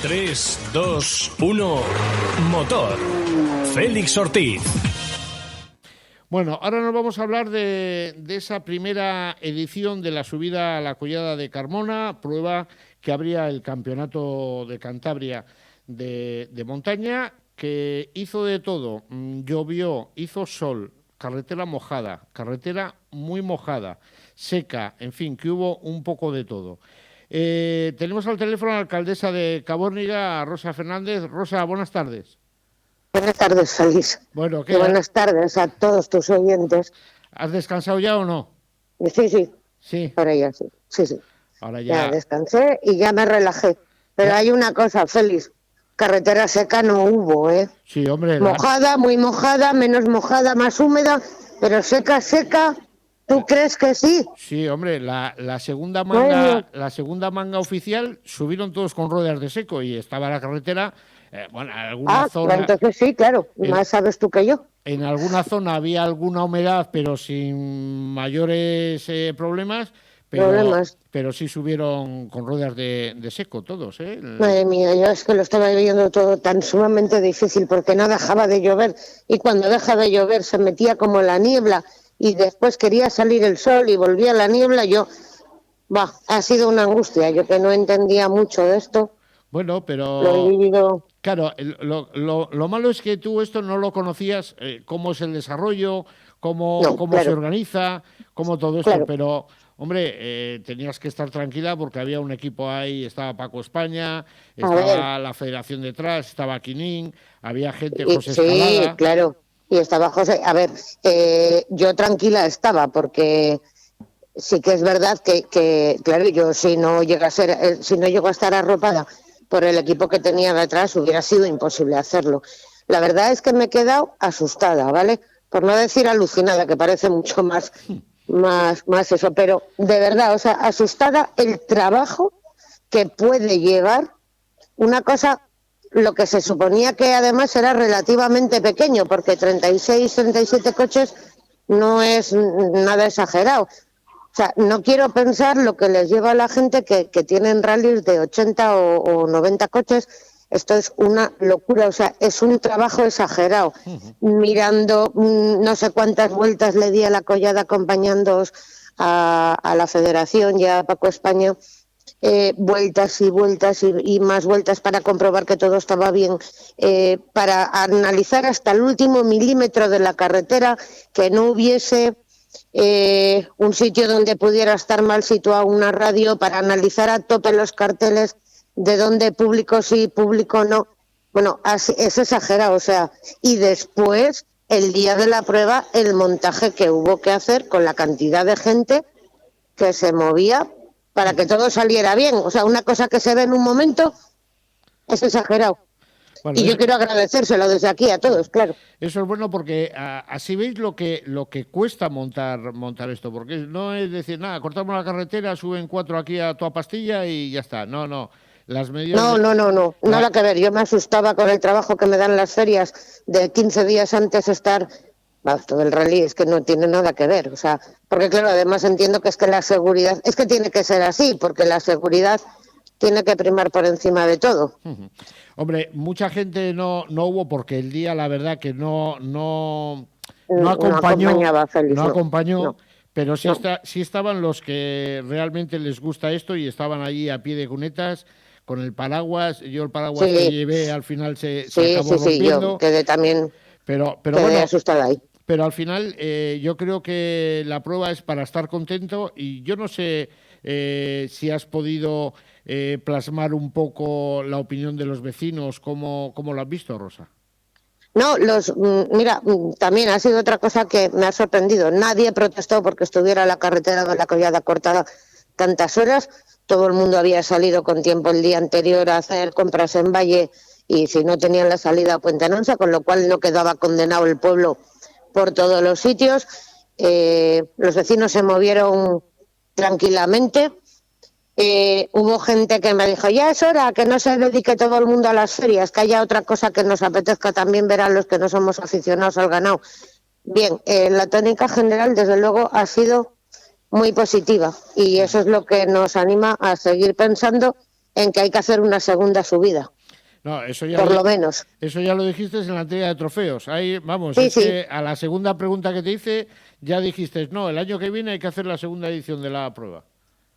3, 2, 1, motor. Félix Ortiz. Bueno, ahora nos vamos a hablar de esa primera edición de la subida a la Collada de Carmona, prueba que abría el Campeonato de Cantabria de montaña, que hizo de todo, llovió, hizo sol, carretera mojada, carretera muy mojada, seca, en fin, que hubo un poco de todo. Tenemos al teléfono a la alcaldesa de Cabórniga, Rosa Fernández. Rosa, buenas tardes. Buenas tardes, Félix. Bueno, y buenas tardes a todos tus oyentes. ¿Has descansado ya o no? Sí. Sí. Ahora ya sí. Sí. Ahora ya descansé y ya me relajé. Pero hay una cosa, Félix. Carretera seca no hubo, ¿eh? Sí, hombre. Mojada, muy mojada, menos mojada, más húmeda, pero seca. ¿Tú crees que sí? Sí, hombre, la segunda manga oficial subieron todos con ruedas de seco y estaba la carretera, en alguna zona. Entonces sí, claro, más sabes tú que yo. En alguna zona había alguna humedad, pero sin mayores problemas, pero sí subieron con ruedas de seco todos, ¿eh? Madre mía, yo es que lo estaba viviendo todo tan sumamente difícil porque no dejaba de llover y cuando deja de llover se metía como la niebla y después quería salir el sol y volvía la niebla. Ha sido una angustia, yo que no entendía mucho de esto. Bueno, pero lo he vivido. Claro, lo malo es que tú esto no lo conocías, cómo es el desarrollo, cómo se organiza, cómo todo esto, pero hombre, tenías que estar tranquila porque había un equipo ahí, estaba Paco España, estaba la Federación detrás, estaba Quinín, había gente, José Escalada. Sí, claro. Y estaba José. A ver, yo tranquila estaba porque sí que es verdad que claro, yo si no llego a estar arropada por el equipo que tenía detrás hubiera sido imposible hacerlo. La verdad es que me he quedado asustada, ¿vale? Por no decir alucinada, que parece mucho más eso, pero de verdad, o sea, asustada el trabajo que puede llevar una cosa. Lo que se suponía que además era relativamente pequeño, porque 36, 37 coches no es nada exagerado. O sea, no quiero pensar lo que les lleva a la gente que tienen rallies de 80 o 90 coches. Esto es una locura, o sea, es un trabajo exagerado. Mirando no sé cuántas vueltas le di a la Collada acompañándoos a la Federación y a Paco España. Vueltas y más vueltas para comprobar que todo estaba bien, para analizar hasta el último milímetro de la carretera, que no hubiese un sitio donde pudiera estar mal situada una radio, para analizar a tope los carteles de dónde público sí, público no. Bueno, es exagerado, o sea, y después, el día de la prueba, el montaje que hubo que hacer con la cantidad de gente que se movía para que todo saliera bien. O sea, una cosa que se ve en un momento es exagerado. Bueno, y yo quiero agradecérselo desde aquí a todos, claro. Eso es bueno porque así veis lo que cuesta montar esto, porque no es decir, nada, cortamos la carretera, suben 4 aquí a toda pastilla y ya está. No. Las medidas No, nada que ver. Yo me asustaba con el trabajo que me dan las ferias de 15 días antes estar. Todo el rally es que no tiene nada que ver, o sea, porque claro, además entiendo que es que la seguridad, es que tiene que ser así, porque la seguridad tiene que primar por encima de todo. Hombre, mucha gente no hubo porque el día, la verdad, que no acompañó, pero sí estaban los que realmente les gusta esto y estaban allí a pie de cunetas con el paraguas. Yo el paraguas que llevé al final se acabó rompiendo. Yo quedé también pero quedé bueno, asustada ahí. Pero al final yo creo que la prueba es para estar contento y yo no sé si has podido plasmar un poco la opinión de los vecinos, ¿cómo lo has visto, Rosa? No, mira, también ha sido otra cosa que me ha sorprendido. Nadie protestó porque estuviera la carretera de la Collada cortada tantas horas. Todo el mundo había salido con tiempo el día anterior a hacer compras en Valle y si no tenían la salida a Puente Anonsa, con lo cual no quedaba condenado el pueblo por todos los sitios. Los vecinos se movieron tranquilamente. Hubo gente que me dijo, ya es hora que no se dedique todo el mundo a las ferias, que haya otra cosa que nos apetezca también ver a los que no somos aficionados al ganado. Bien, la tónica general desde luego ha sido muy positiva y eso es lo que nos anima a seguir pensando en que hay que hacer una segunda subida. No, eso ya por lo menos. Eso ya lo dijiste en la entrega de trofeos. Ahí, vamos, Sí, es sí. que a la segunda pregunta que te hice ya dijiste, no, el año que viene hay que hacer la segunda edición de la prueba.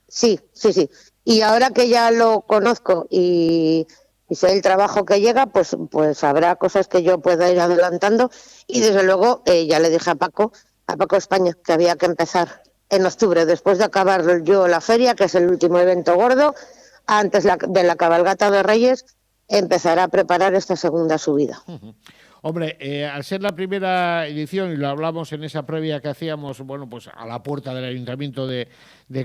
Sí, sí, sí. Y ahora que ya lo conozco y sé el trabajo que llega, pues habrá cosas que yo pueda ir adelantando. Y desde luego ya le dije a Paco España, que había que empezar en octubre, después de acabar yo la feria, que es el último evento gordo, antes de la cabalgata de Reyes, empezar a preparar esta segunda subida. Hombre, al ser la primera edición, y lo hablamos en esa previa que hacíamos, bueno, pues a la puerta del Ayuntamiento de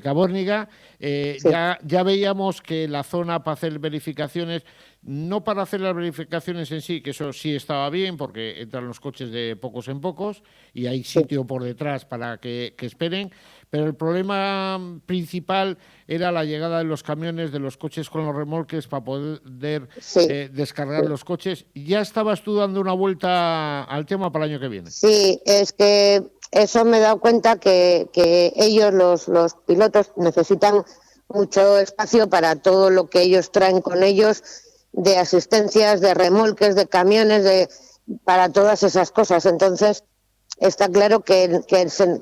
Cabórniga, Sí. ya veíamos que la zona para hacer verificaciones, no para hacer las verificaciones en sí, que eso sí estaba bien, porque entran los coches de pocos en pocos y hay sitio por detrás para que esperen, pero el problema principal era la llegada de los camiones, de los coches con los remolques para poder descargar los coches. ¿Ya estabas tú dando una vuelta al tema para el año que viene? Sí, es que eso me he dado cuenta que ellos, los pilotos, necesitan mucho espacio para todo lo que ellos traen con ellos, de asistencias, de remolques, de camiones, para todas esas cosas. Entonces, está claro que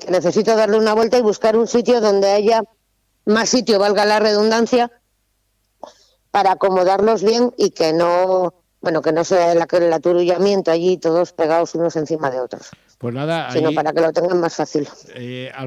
necesito darle una vuelta y buscar un sitio donde haya más sitio, valga la redundancia, para acomodarlos bien y que no sea el aturullamiento allí todos pegados unos encima de otros. Pues nada, sino ahí, para que lo tengan más fácil.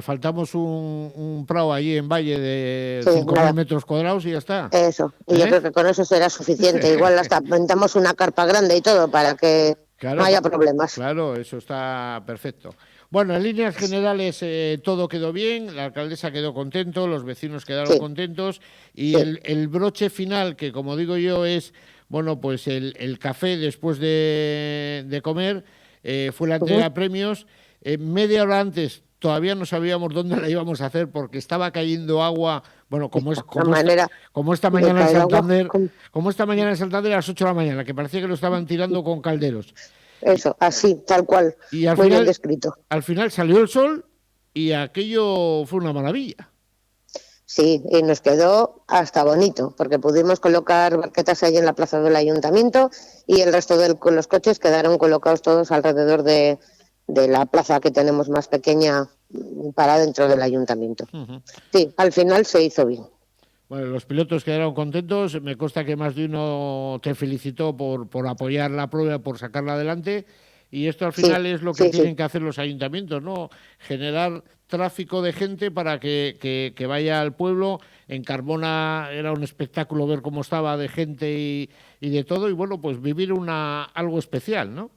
Faltamos un prado allí en Valle de Sí, 5.000 metros cuadrados y ya está. Eso, y yo creo que con eso será suficiente. Igual hasta inventamos una carpa grande y todo para que no haya problemas. Claro, eso está perfecto. Bueno, en líneas generales todo quedó bien, la alcaldesa quedó contento, los vecinos quedaron contentos y el broche final, que como digo yo es, bueno, pues el café después de comer, fue la entrega de premios. Media hora antes todavía no sabíamos dónde la íbamos a hacer porque estaba cayendo agua, bueno, como esta mañana en Santander, como esta mañana en Santander a las 8 de la mañana, que parecía que lo estaban tirando con calderos. Eso, así, tal cual, y al muy final, bien descrito. Al final salió el sol y aquello fue una maravilla. Sí, y nos quedó hasta bonito, porque pudimos colocar barquetas ahí en la plaza del ayuntamiento y el resto de los coches quedaron colocados todos alrededor de la plaza que tenemos más pequeña para dentro del ayuntamiento. Sí, al final se hizo bien. Bueno, los pilotos quedaron contentos, me consta que más de uno te felicitó por apoyar la prueba, por sacarla adelante, y esto al final es lo que tienen que hacer los ayuntamientos, ¿no? Generar tráfico de gente para que vaya al pueblo. En Carmona era un espectáculo ver cómo estaba de gente y de todo, y bueno, pues vivir algo especial, ¿no?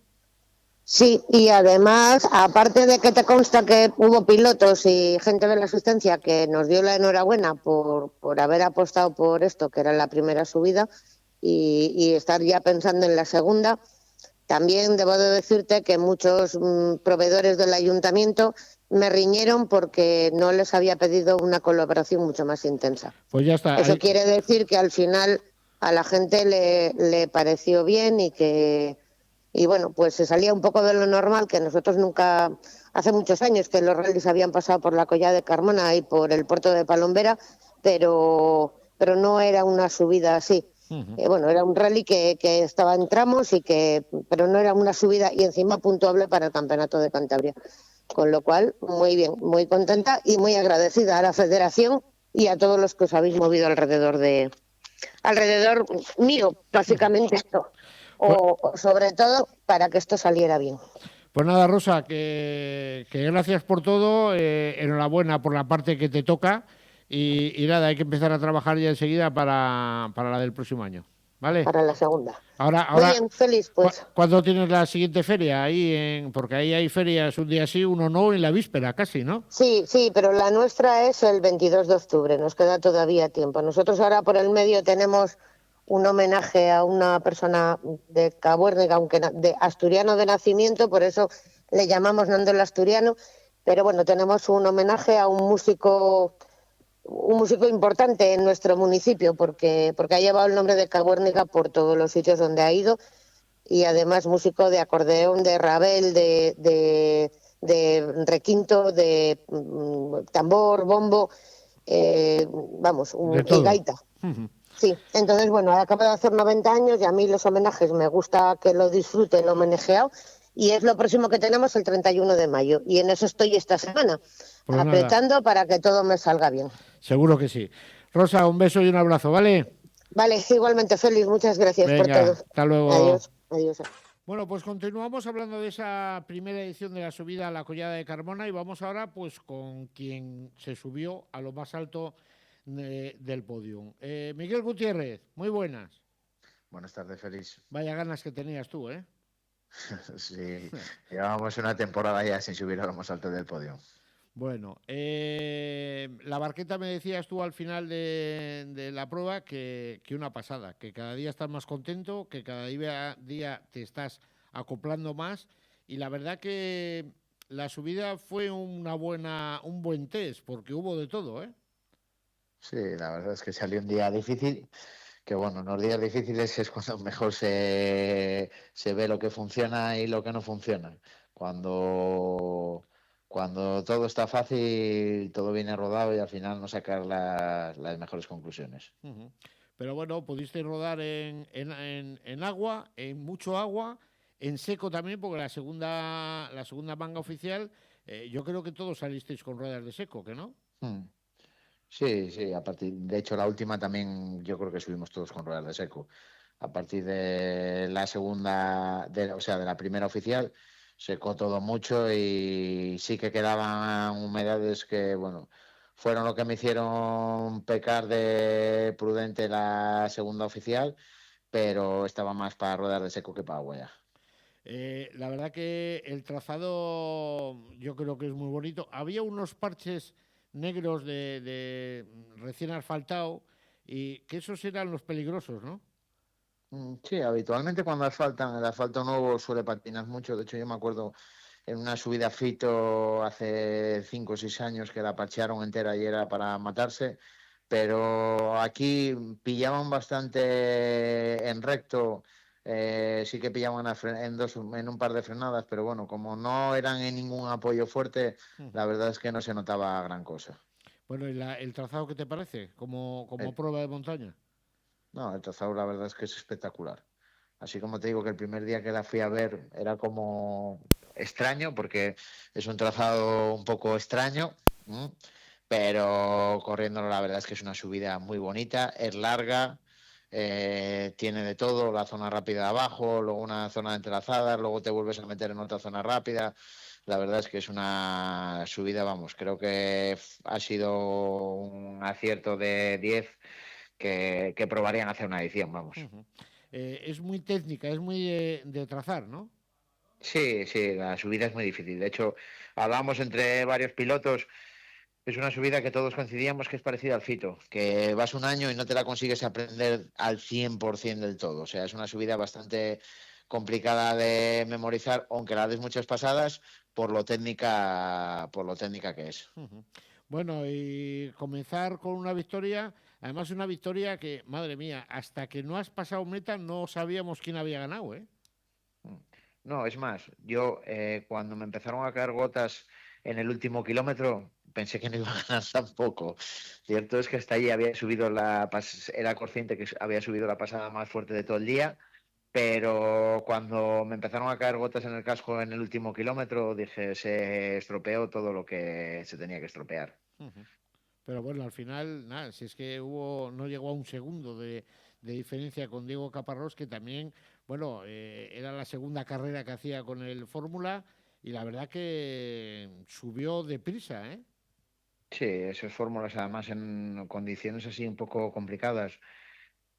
Sí, y además, aparte de que te consta que hubo pilotos y gente de la asistencia que nos dio la enhorabuena por haber apostado por esto, que era la primera subida, y estar ya pensando en la segunda, también debo de decirte que muchos proveedores del ayuntamiento me riñeron porque no les había pedido una colaboración mucho más intensa. Pues ya está. Eso quiere decir que al final a la gente le pareció bien y bueno, pues se salía un poco de lo normal, que nosotros nunca, hace muchos años que los rallies habían pasado por la Collada de Carmona y por el puerto de Palombera, pero no era una subida así. Bueno, era un rally que estaba en tramos pero no era una subida y encima puntuable para el Campeonato de Cantabria. Con lo cual, muy bien, muy contenta y muy agradecida a la Federación y a todos los que os habéis movido alrededor mío, básicamente esto. O sobre todo para que esto saliera bien. Pues nada, Rosa, que gracias por todo, enhorabuena por la parte que te toca y nada, hay que empezar a trabajar ya enseguida para la del próximo año, ¿vale? Para la segunda. Ahora, muy bien, feliz, pues. ¿Cuándo tienes la siguiente feria? Porque ahí hay ferias un día sí, uno no, en la víspera casi, ¿no? Sí, pero la nuestra es el 22 de octubre, nos queda todavía tiempo. Nosotros ahora por el medio tenemos un homenaje a una persona de Cabuérniga, aunque de asturiano de nacimiento, por eso le llamamos Nando el Asturiano, pero bueno, tenemos un homenaje a un músico importante en nuestro municipio, porque ha llevado el nombre de Cabuérniga por todos los sitios donde ha ido, y además músico de acordeón, de rabel, de requinto, de tambor, bombo, y gaita. Sí, entonces, bueno, acabo de hacer 90 años y a mí los homenajes me gusta que lo disfrute el homenajeado y es lo próximo que tenemos el 31 de mayo y en eso estoy esta semana, Pues nada, apretando para que todo me salga bien. seguro que sí. Rosa, un beso y un abrazo, ¿vale? Vale, igualmente, Félix, muchas gracias por Venga, todo. hasta luego. Adiós, adiós. Bueno, pues continuamos hablando de esa primera edición de la subida a la Collada de Carmona y vamos ahora pues con quien se subió a lo más alto del podium. Miguel Gutiérrez, muy buenas. Buenas tardes, Félix. Vaya ganas que tenías tú, ¿eh? Sí, llevábamos una temporada ya sin subir a lo más alto del podio. Bueno, la barqueta me decías tú al final de la prueba que una pasada, que cada día estás más contento, que cada día te estás acoplando más y la verdad que la subida fue un buen test porque hubo de todo, ¿eh? Sí, la verdad es que salió un día difícil, que bueno, en los días difíciles es cuando mejor se ve lo que funciona y lo que no funciona. Cuando todo está fácil, todo viene rodado y al final no sacar las mejores conclusiones. Ujú. Pero bueno, pudiste rodar en agua, en mucho agua, en seco también, porque la segunda manga oficial, yo creo que todos salisteis con ruedas de seco, ¿que no? Hmm. Sí, sí, de hecho la última también yo creo que subimos todos con ruedas de seco. A partir de la segunda, o sea, de la primera oficial, secó todo mucho y sí que quedaban humedades que, bueno, fueron lo que me hicieron pecar de prudente la segunda oficial, pero estaba más para ruedas de seco que para agua ya. La verdad que el trazado yo creo que es muy bonito. Había unos parches negros de recién asfaltado y que esos eran los peligrosos, ¿no? Sí, habitualmente cuando asfaltan, el asfalto nuevo suele patinar mucho. De hecho, yo me acuerdo en una subida a Fito hace 5 o 6 años que la parchearon entera y era para matarse. Pero aquí pillaban bastante en recto, sí que pillaban en un par de frenadas, pero bueno, como no eran en ningún apoyo fuerte, Ujú. la verdad es que no se notaba gran cosa. Bueno, ¿y el trazado qué te parece como El- prueba de montaña? no, el trazado la verdad es que es espectacular. Así como te digo que el primer día que la fui a ver era como extraño, porque es un trazado un poco extraño, ¿m? Pero corriéndolo la verdad es que es una subida muy bonita, es larga, tiene de todo, la zona rápida de abajo, luego una zona de entrelazadas, luego te vuelves a meter en otra zona rápida. La verdad es que es una subida, vamos, creo que ha sido un acierto de 10 que probarían hacer una edición, vamos. Ujú. Es muy técnica, es muy de trazar, ¿no? Sí, sí, la subida es muy difícil. De hecho, hablamos entre varios pilotos. Es una subida que todos coincidíamos que es parecida al Fito, que vas un año y no te la consigues aprender al 100% del todo. O sea, es una subida bastante complicada de memorizar, aunque la des muchas pasadas, por lo técnica que es. Ujú. Bueno, y comenzar con una victoria, además una victoria que, madre mía, hasta que no has pasado meta no sabíamos quién había ganado, ¿eh? No, es más, yo cuando me empezaron a caer gotas en el último kilómetro, pensé que no iba a ganar tampoco. Cierto es que hasta allí era consciente que había subido la pasada más fuerte de todo el día, pero cuando me empezaron a caer gotas en el casco en el último kilómetro, dije, se estropeó todo lo que se tenía que estropear. Ujú. Pero bueno, al final, nada, si es que no llegó a un segundo de diferencia con Diego Caparrós, que también, bueno, era la segunda carrera que hacía con el Fórmula y la verdad que subió deprisa, ¿eh? Sí, esas fórmulas además en condiciones así un poco complicadas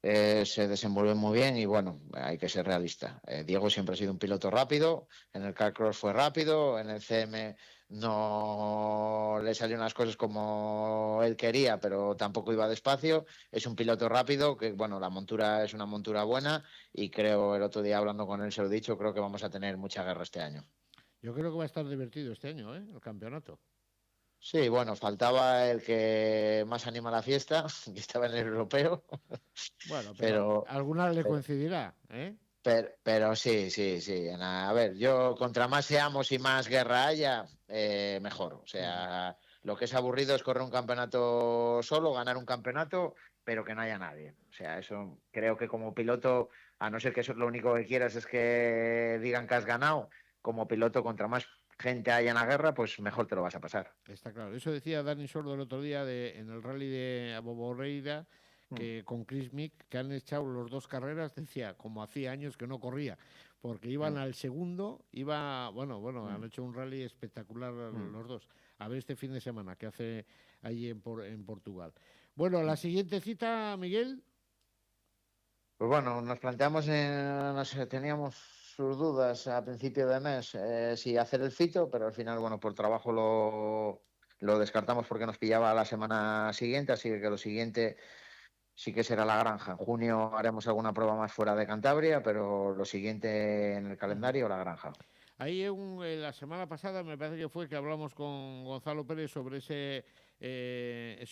se desenvuelve muy bien y bueno, hay que ser realista. Diego siempre ha sido un piloto rápido, en el Carcross fue rápido, en el CM no le salieron las cosas como él quería, pero tampoco iba despacio. Es un piloto rápido, que bueno, la montura es una montura buena y creo, el otro día hablando con él se lo he dicho, creo que vamos a tener mucha guerra este año. Yo creo que va a estar divertido este año, ¿eh? El campeonato. Sí, bueno, faltaba el que más anima la fiesta, que estaba en el europeo, Bueno, pero pero, alguna le coincidirá, ¿eh? pero sí, sí, sí. A ver, yo contra más seamos y más guerra haya, mejor. O Ujú. sea, lo que es aburrido es correr un campeonato solo, ganar un campeonato pero que no haya nadie. O sea, eso creo que como piloto, a no ser que eso lo único que quieras es que digan que has ganado, como piloto, contra más gente haya en la guerra, pues mejor te lo vas a pasar. Está claro. Eso decía Dani Sordo el otro día en el rally de Aboborreira, Mm, que con Chris Mick, que han echado los dos carreras, decía, como hacía años que no corría, porque iban mm, al segundo, bueno, han mm, hecho un rally espectacular mm, los dos. A ver este fin de semana, que hace allí en Portugal. Bueno, la mm. siguiente cita, Miguel. Pues bueno, nos planteamos, no sé, teníamos sus dudas a principio de mes si hacer el fito, pero al final, bueno, por trabajo lo descartamos porque nos pillaba la semana siguiente, así que lo siguiente sí que será la granja. En junio haremos alguna prueba más fuera de Cantabria, pero lo siguiente en el Ujú. calendario, la granja. Ahí la semana pasada me parece que fue que hablamos con Gonzalo Pérez sobre ese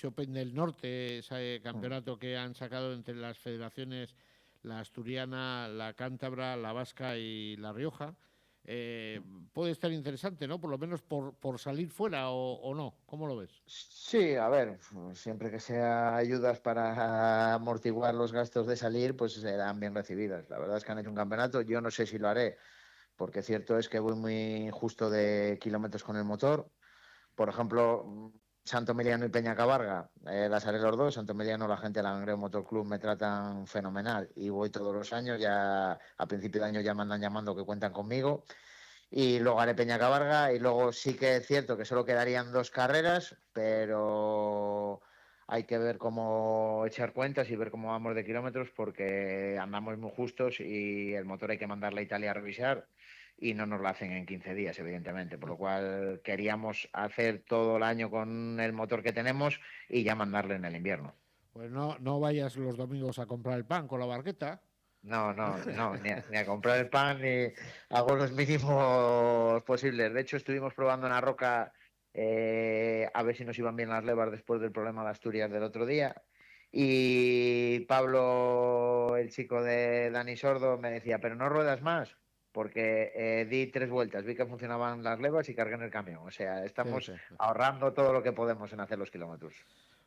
Open del Norte, ese Mm. campeonato que han sacado entre las federaciones, la asturiana, la cántabra, la vasca y la Rioja. Eh, Puede estar interesante, ¿no? Por lo menos por salir fuera o no. ¿Cómo lo ves? Sí, a ver, siempre que sea ayudas para amortiguar los gastos de salir, pues serán bien recibidas. La verdad es que han hecho un campeonato, yo no sé si lo haré, porque cierto es que voy muy justo de kilómetros con el motor. Por ejemplo, Santo Emiliano y Peñacabarga, las haré los dos. Santo Emiliano, la gente de la Langreo Motor Club me tratan fenomenal y voy todos los años. Ya a principio de año ya me andan llamando que cuentan conmigo. Y luego haré Peñacabarga y luego sí que es cierto que solo quedarían dos carreras, pero hay que ver cómo echar cuentas y ver cómo vamos de kilómetros porque andamos muy justos y el motor hay que mandarle a Italia a revisar y no nos lo hacen en 15 días, evidentemente. Por lo cual queríamos hacer todo el año con el motor que tenemos y ya mandarle en el invierno. Pues no vayas los domingos a comprar el pan con la barqueta. No, no, no, ni a comprar el pan ni hago los mínimos posibles. De hecho, estuvimos probando en la roca a ver si nos iban bien las levas después del problema de Asturias del otro día. Y Pablo, el chico de Dani Sordo, me decía, pero no ruedas más, porque di 3 vueltas, vi que funcionaban las levas y cargué en el camión. O sea, Sí, estamos sí. ahorrando todo lo que podemos en hacer los kilómetros.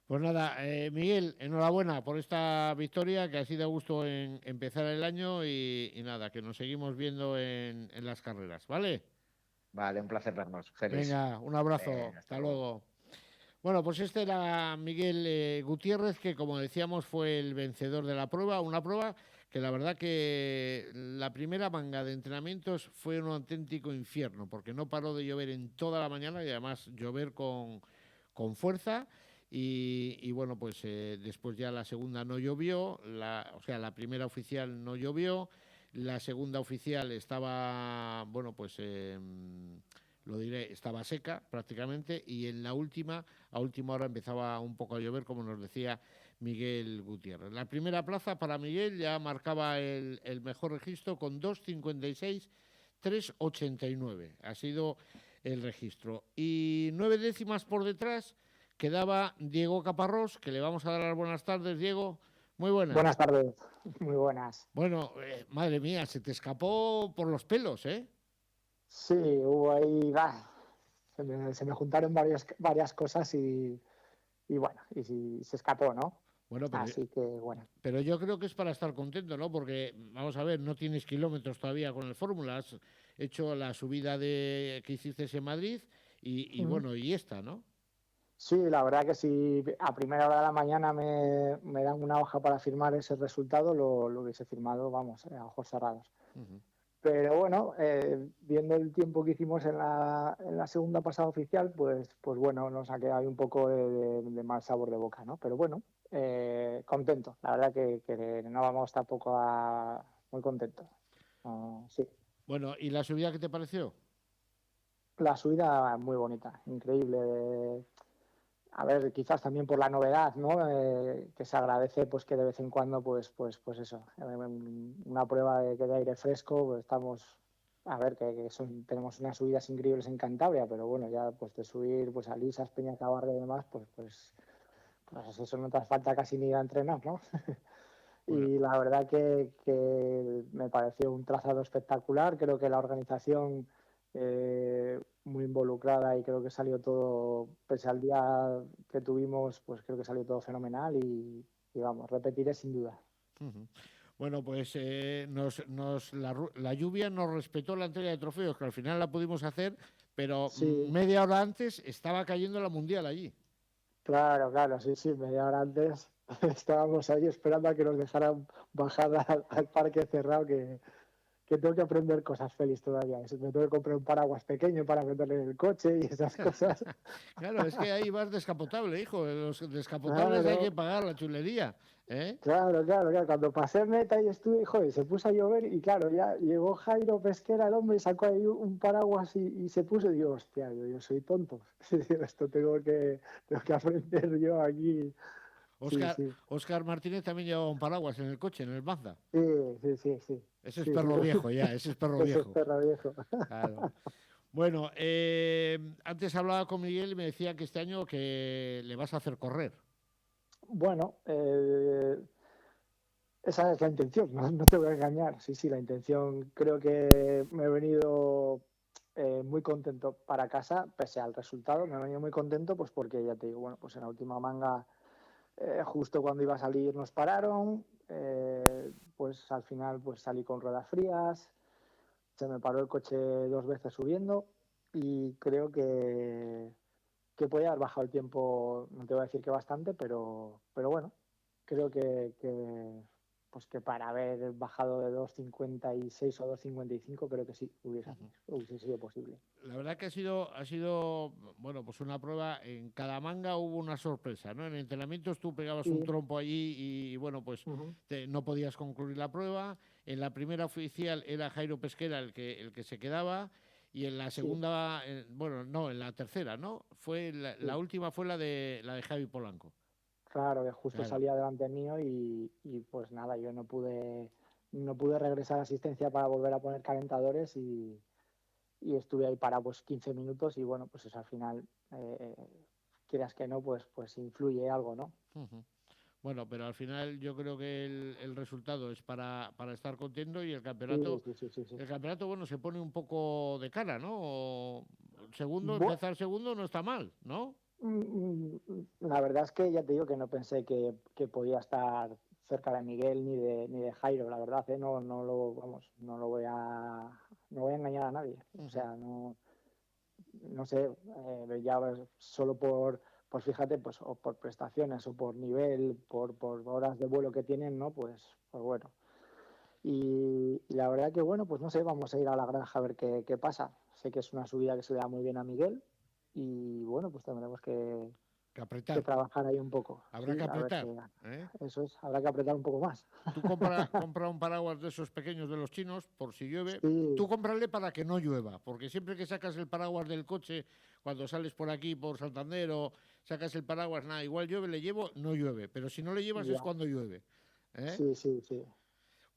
Pues nada, Miguel, enhorabuena por esta victoria, que ha sido a gusto en empezar el año y nada, que nos seguimos viendo en las carreras, ¿vale? Vale, un placer vernos, Félix. Venga, un abrazo, Hasta hasta luego. luego. Bueno, pues este era Miguel Gutiérrez, que como decíamos fue el vencedor de la prueba, una prueba que la verdad que la primera manga de entrenamientos fue un auténtico infierno, porque no paró de llover en toda la mañana y además llover con fuerza. Y bueno, pues después ya la segunda no llovió, o sea, la primera oficial no llovió, la segunda oficial estaba, bueno, pues lo diré, estaba seca prácticamente y en la última, a última hora empezaba un poco a llover, como nos decía Miguel Gutiérrez. La primera plaza para Miguel ya marcaba el mejor registro con 2,56, 3,89. Ha sido el registro. Y 9 décimas por detrás quedaba Diego Caparrós, que le vamos a dar las buenas tardes, Diego. Muy buenas. Buenas tardes, muy buenas. Bueno, madre mía, se te escapó por los pelos, ¿eh? Sí, hubo ahí, se me juntaron varias cosas y bueno, y sí, se escapó, ¿no? Bueno, Así que bueno. pero yo creo que es para estar contento, ¿no? Porque, vamos a ver, no tienes kilómetros todavía con el Fórmula, has hecho la subida que hiciste en Madrid y Ujú. bueno, y esta, ¿no? Sí, la verdad que si a primera hora de la mañana me dan una hoja para firmar ese resultado, lo hubiese firmado, vamos, a ojos cerrados. Ujú. Pero bueno, viendo el tiempo que hicimos en la segunda pasada oficial, pues bueno, nos ha quedado ahí un poco de mal sabor de boca, ¿no? Pero bueno, contento. La verdad que no vamos tampoco muy contentos. Sí, Bueno, ¿y la subida qué te pareció? la subida muy bonita, increíble. A ver, quizás también por la novedad, ¿no? Que se agradece, pues que de vez en cuando, pues eso, una prueba de aire fresco, pues estamos, a ver, tenemos unas subidas increíbles en Cantabria, pero bueno, ya pues de subir pues a Lisas, Peñacabarga y demás, pues eso no te hace falta casi ni ir a entrenar, ¿no? Bueno, Y la verdad que me pareció un trazado espectacular. Creo que la organización muy involucrada y creo que salió todo, pese al día que tuvimos, pues creo que salió todo fenomenal y vamos, repetiré sin duda. Ujú. Bueno, pues la lluvia nos respetó la entrega de trofeos, que al final la pudimos hacer, pero Sí, media hora antes estaba cayendo la Mundial allí. claro, claro, sí, sí, media hora antes estábamos ahí esperando a que nos dejaran bajar al parque cerrado, que tengo que aprender cosas, Félix, todavía. Me tengo que comprar un paraguas pequeño para meterle en el coche y esas cosas. Claro, es que ahí vas descapotable, hijo. Los descapotables hay que Claro, pagar la chulería, ¿eh? claro, claro, claro. Cuando pasé meta y estuve, joder, se puso a llover y claro, ya llegó Jairo Pesquera, el hombre, y sacó ahí un paraguas y se puso y digo, hostia, yo soy tonto. Digo, esto tengo que aprender yo aquí. Sí, sí, Óscar Martínez también llevaba un paraguas en el coche, en el Mazda. sí, sí, sí, sí. Ese es Sí, sí, perro viejo ya, ese es perro ese es viejo. perro viejo. Claro. Bueno, antes hablaba con Miguel y me decía que este año que le vas a hacer correr. Bueno, esa es la intención, no, no te voy a engañar. Sí, sí, la intención. Creo que me he venido muy contento para casa, pese al resultado. Me he venido muy contento, pues porque ya te digo, bueno, pues en la última manga, justo cuando iba a salir, nos pararon. Pues al final, pues salí con ruedas frías. Se me paró el coche 2 veces subiendo y creo que podía haber bajado el tiempo, no te voy a decir que bastante, pero bueno, creo pues que para haber bajado de 2,56 o 2,55 creo que sí hubiese sido posible. La verdad que ha sido, bueno, pues una prueba. En cada manga hubo una sorpresa, ¿no? En entrenamientos tú pegabas un Sí, trompo allí y bueno, pues uh-huh, no podías concluir la prueba. En la primera oficial era Jairo Pesquera el que se quedaba. Y en la sí, segunda, bueno, no, en la tercera, ¿no? Fue la sí. última fue la de Javi Polanco. Claro, que justo Claro. salía delante mío y pues nada, yo no pude regresar a asistencia para volver a poner calentadores y estuve ahí para pues 15 minutos y bueno, pues eso al final, quieras que no, pues influye algo, ¿no? Ujú. Bueno, pero al final yo creo que el resultado es para estar contento y el Sí, campeonato, sí, sí, sí, sí. el campeonato, bueno, se pone un poco de cara, ¿no? Segundo, Bu- empezar segundo no está mal, ¿no? la verdad es que ya te digo que no pensé que podía estar cerca de Miguel ni de Jairo, la verdad, ¿eh? No, vamos, no voy a engañar a nadie. O Ujú, sea, no sé, ya ves, solo pues fíjate, pues o por prestaciones o por nivel, por horas de vuelo que tienen, ¿no? Pues bueno. Y la verdad que bueno, pues no sé, vamos a ir a la granja a ver qué pasa. Sé que es una subida que se le da muy bien a Miguel y bueno, pues tendremos que que apretar, trabajar ahí un poco. habrá que Sí, a ver apretar, qué. ¿eh? Eso es, habrá que apretar un poco más. Tú compra un paraguas de esos pequeños de los chinos por si llueve. Tú Sí, cómprale para que no llueva, porque siempre que sacas el paraguas del coche, cuando sales por aquí, por Santander, o sacas el paraguas, nada, igual llueve, le llevo, no llueve. Pero si no le llevas es ya, cuando llueve, ¿eh? sí, sí, sí.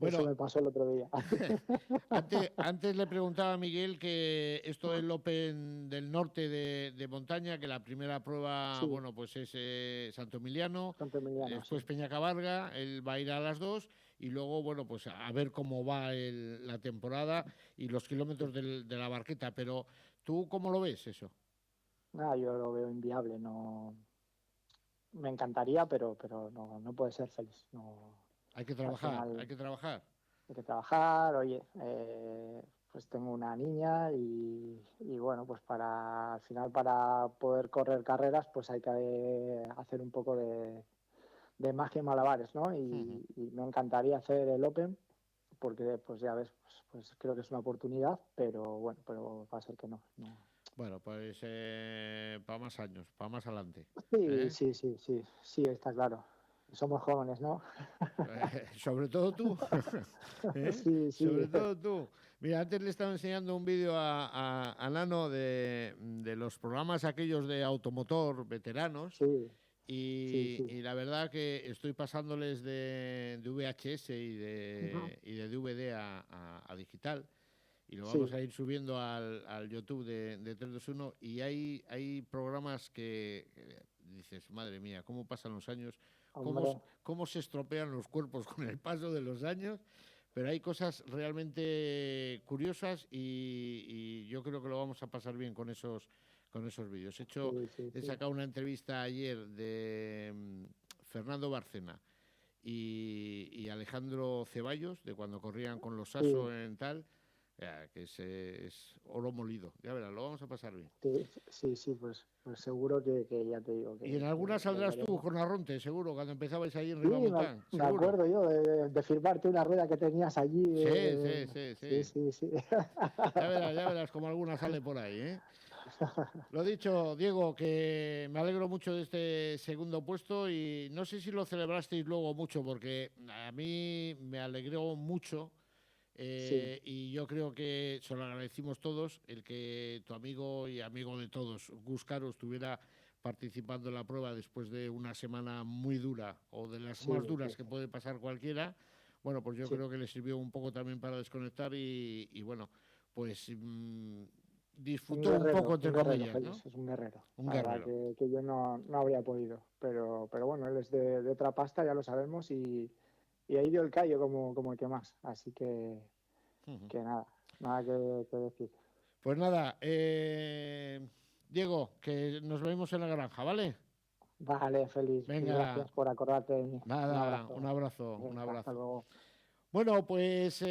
Eso Bueno, me pasó el otro día. antes le preguntaba a Miguel que esto del Open del Norte de montaña, que la primera prueba, Sí, bueno, pues es Santo Emiliano, Santo Emiliano, sí. después Peñacabarga, él va a ir a las dos y luego, bueno, pues a ver cómo va la temporada y los kilómetros de la barqueta. Pero, ¿tú cómo lo ves eso? Nada, yo lo veo inviable, no. Me encantaría, pero no puede ser feliz. No, Hay que al trabajar, hay final que trabajar. hay que trabajar, oye, pues tengo una niña y bueno, pues al final para poder correr carreras, pues hay que hacer un poco de magia y malabares, ¿no? Ujú. Y me encantaría hacer el Open, porque pues ya ves, pues creo que es una oportunidad, pero bueno, pero va a ser que no. Bueno, pues para más años, para más adelante. Sí, ¿Eh? sí, sí, sí, sí, está claro. Somos jóvenes, ¿no? Sobre todo tú, ¿eh? Sí, sí, Sobre todo tú. Mira, antes le estaba enseñando un vídeo a Nano de los programas aquellos de automotor veteranos sí, sí, y, sí. y la verdad que estoy pasándoles de VHS y Ujú. de DVD a digital y lo vamos Sí, a ir subiendo al YouTube de 321 y hay programas que dices, madre mía, cómo pasan los años, hombre, cómo se estropean los cuerpos con el paso de los años, pero hay cosas realmente curiosas y yo creo que lo vamos a pasar bien con esos vídeos. sí, sí, He sí. sacado una entrevista ayer de Fernando Bárcena y Alejandro Ceballos, de cuando corrían con los Sasso en tal, que es oro molido. Ya verás, lo vamos a pasar bien. Sí, pues seguro que ya te digo. Y en alguna saldrás tú con Arronte, seguro, cuando empezabais ahí en Sí, Ribamontán. me acuerdo yo de firmarte una rueda que tenías allí. Sí. Ya verás como alguna sale por ahí, ¿eh? Lo dicho, Diego, que me alegro mucho de este segundo puesto y no sé si lo celebrasteis luego mucho, porque a mí me alegró mucho. Y yo creo que se lo agradecimos todos, el que tu amigo y amigo de todos, Gus Caro, estuviera participando en la prueba después de una semana muy dura o de las más duras que puede pasar cualquiera. Bueno, pues yo creo que le sirvió un poco también para desconectar y bueno, pues disfrutó un poco, entre comillas, ¿no? Es un guerrero. Un guerrero. Que yo no habría podido, pero bueno, él es de otra pasta, ya lo sabemos, y ahí dio el callo como el que más. Así que nada que decir. Pues nada, Diego, que nos vemos en la granja, ¿vale? Vale, Félix. Venga. Gracias por acordarte de mí. Nada, un abrazo. Hasta luego. Bueno, pues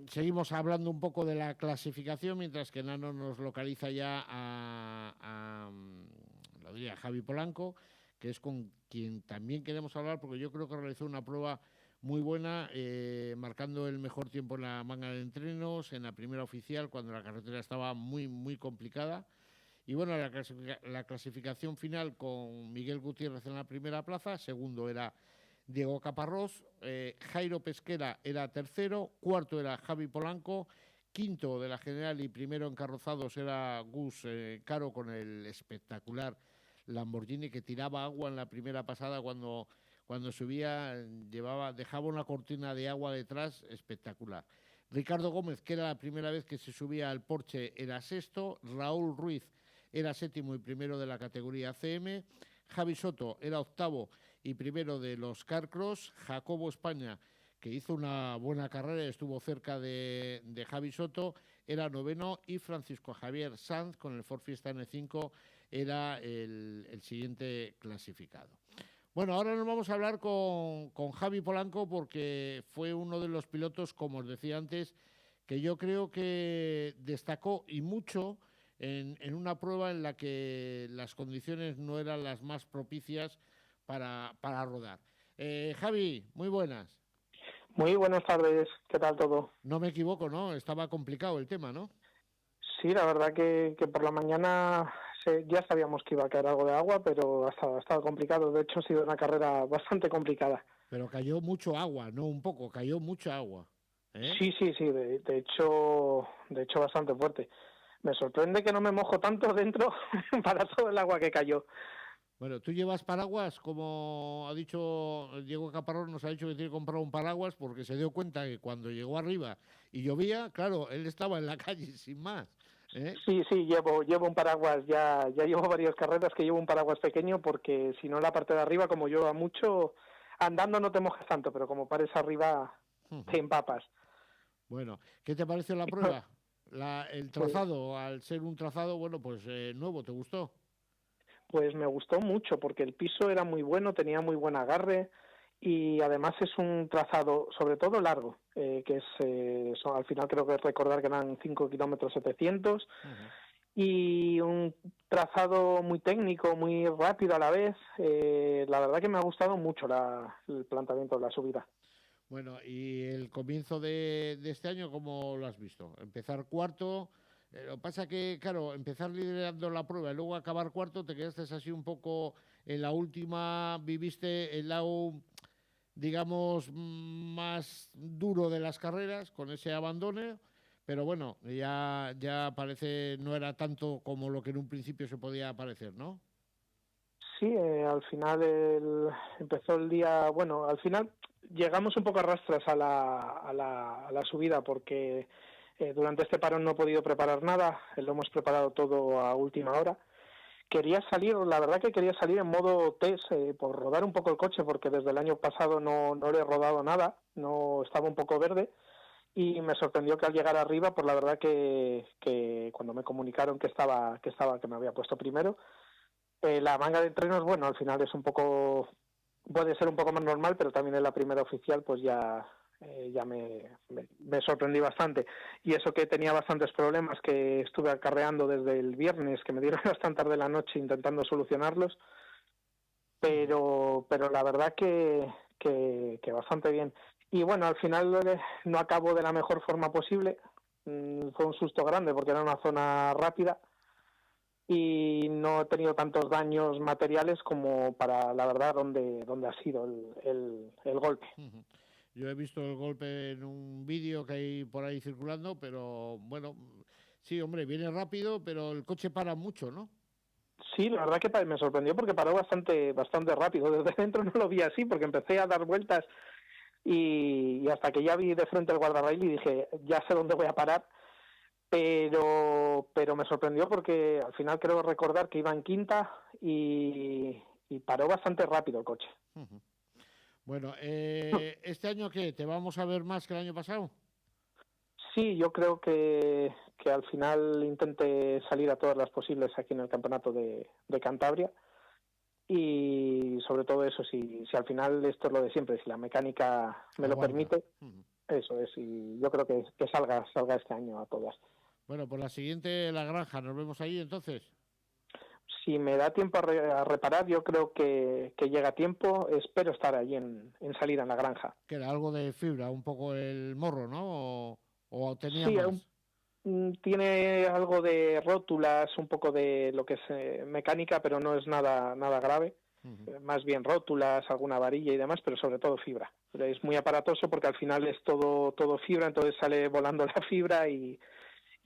seguimos hablando un poco de la clasificación, mientras que Nano nos localiza ya a Javi Polanco, que es con quien también queremos hablar, porque yo creo que realizó una prueba muy buena, marcando el mejor tiempo en la manga de entrenos, en la primera oficial, cuando la carretera estaba muy, muy complicada. Y bueno, la clasificación final con Miguel Gutiérrez en la primera plaza, segundo era Diego Caparrós, Jairo Pesquera era tercero, cuarto era Javi Polanco, quinto de la general y primero encarrozados era Gus Caro con el espectacular Lamborghini que tiraba agua en la primera pasada cuando subía, dejaba una cortina de agua detrás espectacular. Ricardo Gómez, que era la primera vez que se subía al Porsche, era sexto. Raúl Ruiz era séptimo y primero de la categoría CM. Javi Soto era octavo y primero de los Carcross. Jacobo España, que hizo una buena carrera, estuvo cerca de Javi Soto, era noveno, y Francisco Javier Sanz con el Ford Fiesta N5 era el siguiente clasificado. Bueno, ahora nos vamos a hablar con Javi Polanco, porque fue uno de los pilotos, como os decía antes, que yo creo que destacó y mucho en una prueba en la que las condiciones no eran las más propicias para rodar. Javi, muy buenas. Muy buenas tardes, ¿qué tal todo? No me equivoco, ¿no? Estaba complicado el tema, ¿no? Sí, la verdad que por la mañana ya sabíamos que iba a caer algo de agua, pero ha estado complicado. De hecho, ha sido una carrera bastante complicada. Pero cayó mucho agua, no un poco, cayó mucha agua. Sí, de hecho bastante fuerte. Me sorprende que no me mojo tanto dentro para todo el agua que cayó. Bueno, ¿tú llevas paraguas? Como ha dicho Diego Caparrós, nos ha dicho que tiene que comprar un paraguas porque se dio cuenta que cuando llegó arriba y llovía, claro, él estaba en la calle sin más. Sí, llevo un paraguas, ya llevo varias carreras que llevo un paraguas pequeño, porque si no la parte de arriba, como llueva mucho, andando no te mojas tanto, pero como pares arriba te empapas. Bueno, ¿qué te pareció la prueba? El trazado, al ser un trazado, bueno, pues nuevo, ¿te gustó? Pues me gustó mucho, porque el piso era muy bueno, tenía muy buen agarre, y además es un trazado sobre todo largo, que es al final creo que recordar que eran 5 kilómetros 700, y un trazado muy técnico, muy rápido a la vez. La verdad que me ha gustado mucho el planteamiento de la subida. Bueno, y el comienzo de este año, ¿cómo lo has visto? Empezar cuarto, lo que pasa que, claro, empezar liderando la prueba y luego acabar cuarto, te quedaste así un poco en la última, viviste el lado, digamos, más duro de las carreras, con ese abandono, pero bueno, ya parece, no era tanto como lo que en un principio se podía parecer, ¿no? Sí, al final empezó el día, bueno, al final llegamos un poco a rastras a la subida, porque durante este parón no he podido preparar nada, lo hemos preparado todo a última hora. La verdad que quería salir en modo test, por rodar un poco el coche, porque desde el año pasado no le he rodado nada, no estaba un poco verde, y me sorprendió que al llegar arriba, pues la verdad que cuando me comunicaron que me había puesto primero, la manga de entrenos, bueno, al final es un poco puede ser un poco más normal, pero también en la primera oficial pues ya me sorprendí bastante. Y eso que tenía bastantes problemas que estuve acarreando desde el viernes, que me dieron hasta tan tarde de la noche intentando solucionarlos, pero la verdad que bastante bien. Y bueno, al final no acabó de la mejor forma posible. Fue un susto grande porque era una zona rápida y no he tenido tantos daños materiales como para, la verdad, donde ha sido el golpe. Yo he visto el golpe en un vídeo que hay por ahí circulando, pero bueno, sí, hombre, viene rápido, pero el coche para mucho, ¿no? Sí, la verdad que me sorprendió porque paró bastante rápido. Desde dentro no lo vi así porque empecé a dar vueltas y hasta que ya vi de frente el guardarraíl y dije, ya sé dónde voy a parar. Pero me sorprendió porque al final creo recordar que iba en quinta y paró bastante rápido el coche. Bueno, ¿este año qué? ¿Te vamos a ver más que el año pasado? Sí, yo creo que al final intente salir a todas las posibles aquí en el campeonato de Cantabria y sobre todo eso, si al final esto es lo de siempre, si la mecánica me lo permite, eso es, y yo creo que salga este año a todas. Bueno, por la siguiente, La Granja, ¿nos vemos ahí entonces? Si me da tiempo a reparar, yo creo que llega tiempo. Espero estar allí en salida en La Granja. Que era algo de fibra, un poco el morro, ¿no? ¿O tenía sí, más? Tiene algo de rótulas, un poco de lo que es mecánica, pero no es nada grave. Más bien rótulas, alguna varilla y demás, pero sobre todo fibra. Pero es muy aparatoso porque al final es todo fibra, entonces sale volando la fibra y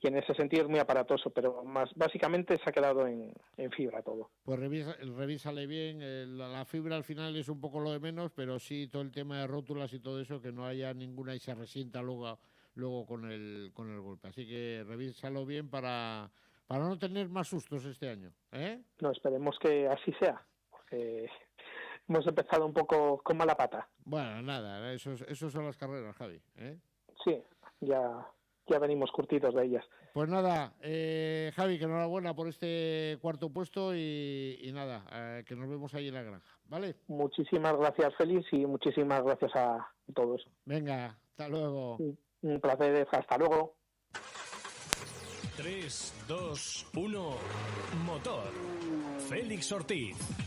en ese sentido es muy aparatoso, pero básicamente se ha quedado en fibra todo. Pues revísale bien, la fibra al final es un poco lo de menos, pero sí todo el tema de rótulas y todo eso, que no haya ninguna y se resienta luego con el golpe. Así que revísalo bien para no tener más sustos este año, ¿eh? No, esperemos que así sea, porque hemos empezado un poco con mala pata. Bueno, nada, eso son las carreras, Javi, ¿eh? Sí, ya venimos curtidos de ellas. Pues nada, Javi, que enhorabuena por este cuarto puesto y nada, que nos vemos ahí en La Granja, ¿vale? Muchísimas gracias, Félix, y muchísimas gracias a todos. Venga, hasta luego. Un placer, hasta luego. 3, 2, 1, motor. Félix Ortiz.